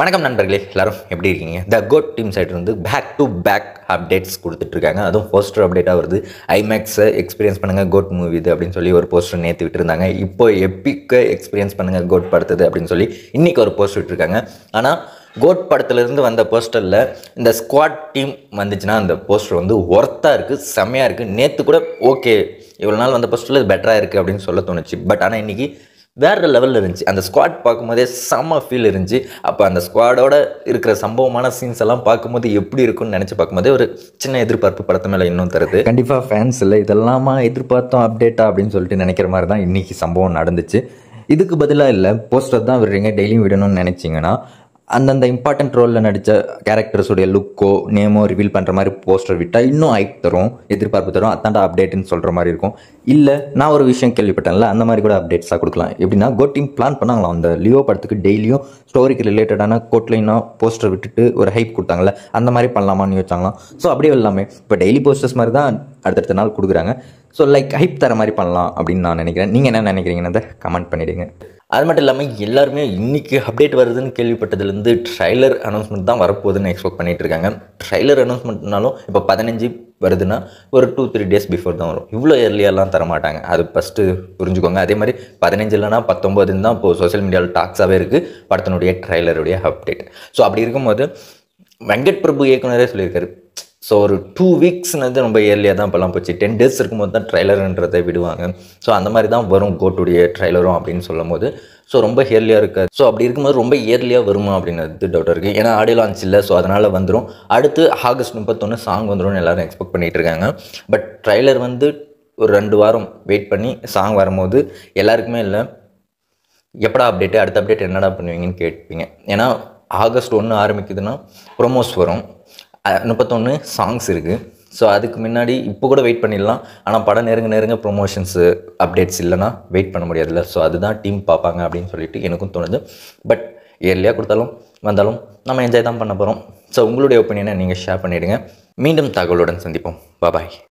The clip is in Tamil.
வணக்கம் நண்பர்களே, எல்லாரும் எப்படி இருக்கீங்க? த கோட் டீம் சைடு இருந்து பேக் டு பேக் அப்டேட்ஸ் கொடுத்துட்ருக்காங்க. அதுவும் போஸ்டர் அப்டேட்டாக வருது. ஐமேக்ஸை எக்ஸ்பீரியன்ஸ் பண்ணுங்கள் கோட் மூவி இது அப்படின்னு சொல்லி ஒரு போஸ்டர் நேற்று விட்டுருந்தாங்க. இப்போ எப்பிக்கை எக்ஸ்பீரியன்ஸ் பண்ணுங்கள் கோட் படுத்துது அப்படின்னு சொல்லி இன்றைக்கி ஒரு போஸ்டர் விட்டுருக்காங்க. ஆனால் கோட் படத்துலேருந்து வந்த போஸ்டரில் இந்த ஸ்குவாட் டீம் வந்துச்சுன்னா அந்த போஸ்டர் வந்து ஒர்த்தாக இருக்குது, செம்மையாக இருக்குது. நேற்று கூட ஓகே இவ்வளோ நாள் வந்த போஸ்டரில் இது பெட்டராக இருக்குது அப்படின்னு சொல்ல தோணுச்சு. பட் ஆனால் இன்றைக்கி வேறு லெவலில் இருந்துச்சு. அந்த ஸ்குவாட் பார்க்கும்போதே செம்ம ஃபீல் இருந்துச்சு. அப்போ அந்த ஸ்குவாடோட இருக்கிற சம்பவமான சீன்ஸ் எல்லாம் பார்க்கும்போது எப்படி இருக்குன்னு நினச்சி பார்க்கும்போதே ஒரு சின்ன எதிர்பார்ப்பு படத்து மேலே இன்னும் தருது. கண்டிப்பாக ஃபேன்ஸ் இல்லை இதெல்லாமா எதிர்பார்த்தோம் அப்டேட்டா அப்படின்னு சொல்லிட்டு நினைக்கிற மாதிரி தான் இன்றைக்கி சம்பவம் நடந்துச்சு. இதுக்கு பதிலாக இல்லை போஸ்டர் தான் விடுறீங்க டெய்லியும் விடணும்னு நினச்சிங்கன்னா அந்தந்த இம்பார்ட்டன்ட் ரோலில் நடித்த கேரக்டர்ஸுடைய லுக்கோ நேமோ ரிவீல் பண்ணுற மாதிரி போஸ்டர் விட்டால் இன்னும் ஹைப் தரும், எதிர்பார்ப்பு தரும். அதான்டா அப்டேட்டுன்னு சொல்கிற மாதிரி இருக்கும். இல்லை நான் ஒரு விஷயம் கேள்விப்பட்டேன்ல, அந்த மாதிரி கூட அப்டேட்ஸாக கொடுக்கலாம். எப்படின்னா கோட் டீம் பிளான் பண்ணாங்களாம் அந்த லியோ படத்துக்கு டெய்லியும் ஸ்டோரிக்கு ரிலேட்டடான கோட்லைனாக போஸ்டர் விட்டுட்டு ஒரு ஹைப் கொடுத்தாங்களே, அந்த மாதிரி பண்ணலாமான்னு யோசிச்சாங்களாம். ஸோ அப்படியே எல்லாமே இப்போ டெய்லி போஸ்டர்ஸ் மாதிரி தான் அடுத்தடுத்த நாள் கொடுக்குறாங்க. ஸோ லைக் ஹைப் தர மாதிரி பண்ணலாம் அப்படின்னு நான் நினைக்கிறேன். நீங்கள் என்ன நினைக்கிறீங்கன்னு கமெண்ட் பண்ணிவிடுங்க. அது மட்டும் இல்லாமல் எல்லாருமே இன்றைக்கி அப்டேட் வருதுன்னு கேள்விப்பட்டதுலேருந்து ட்ரைலர் அனௌன்ஸ்மெண்ட் தான் வரப்போகுதுன்னு எக்ஸ்பெக்ட் பண்ணிகிட்டு இருக்காங்க. ட்ரைலர் அனௌன்ஸ்மெண்ட்னாலும் இப்போ 15 வருதுன்னா ஒரு 2-3 டேஸ் பிஃபோர் தான் வரும். இவ்வளோ ஏர்லியாலாம் தரமாட்டாங்க, அது ஃபஸ்ட்டு புரிஞ்சுக்கோங்க. அதே மாதிரி 15 இல்லைனா 19 தான் இப்போது சோஷியல் மீடியாவில் டாக்ஸாகவே இருக்குது படத்தினுடைய ட்ரைலருடைய அப்டேட். ஸோ அப்படி இருக்கும்போது வெங்கட் பிரபு இயக்குனரே சொல்லியிருக்காரு. ஸோ ஒரு 2 வீக்ஸ்னது ரொம்ப ஏர்லியாக தான் இப்போலாம் போச்சு. 10 டேஸ் இருக்கும்போது தான் ட்ரைலருன்றதை விடுவாங்க. ஸோ அந்த மாதிரி தான் வரும் கோட்டுடைய ட்ரைலரும் அப்படின்னு சொல்லும் போது ஸோ ரொம்ப ஏர்லியாக இருக்காது. ஸோ அப்படி இருக்கும்போது ரொம்ப ஏர்லியாக வருமா அப்படின்றது டவுட் இருக்குது. ஏன்னா ஆடியோ லான்ச் இல்லை, ஸோ அதனால் வந்துடும். அடுத்து ஆகஸ்ட் 31 சாங் வந்துடும் எல்லோரும் எக்ஸ்பெக்ட் பண்ணிகிட்டு இருக்காங்க. பட் ட்ரைலர் வந்து ஒரு 2 வாரம் வெயிட் பண்ணி சாங் வரும்போது எல்லாருக்குமே இல்லை எப்படா அப்டேட்டு, அடுத்த அப்டேட் என்னடா பண்ணுவீங்கன்னு கேட்பீங்க. ஏன்னா ஆகஸ்ட் 1 ஆரம்பிக்குதுன்னா ப்ரொமோஸ் வரும், 31 சாங்ஸ் இருக்குது. ஸோ அதுக்கு முன்னாடி இப்போ கூட வெயிட் பண்ணிடலாம். ஆனால் படம் நெருங்க ப்ரொமோஷன்ஸு அப்டேட்ஸ் இல்லைனா வெயிட் பண்ண முடியாதுல்ல. ஸோ அதுதான் டீம் பார்ப்பாங்க அப்படின்னு சொல்லிட்டு எனக்கும் தோணுது. பட் ஏர்லியாக கொடுத்தாலும் வந்தாலும் நம்ம என்ஜாய் தான் பண்ண போகிறோம். ஸோ உங்களுடைய ஒப்பீனியனை நீங்கள் ஷேர் பண்ணிவிடுங்க. மீண்டும் தகவலுடன் சந்திப்போம். பாய்.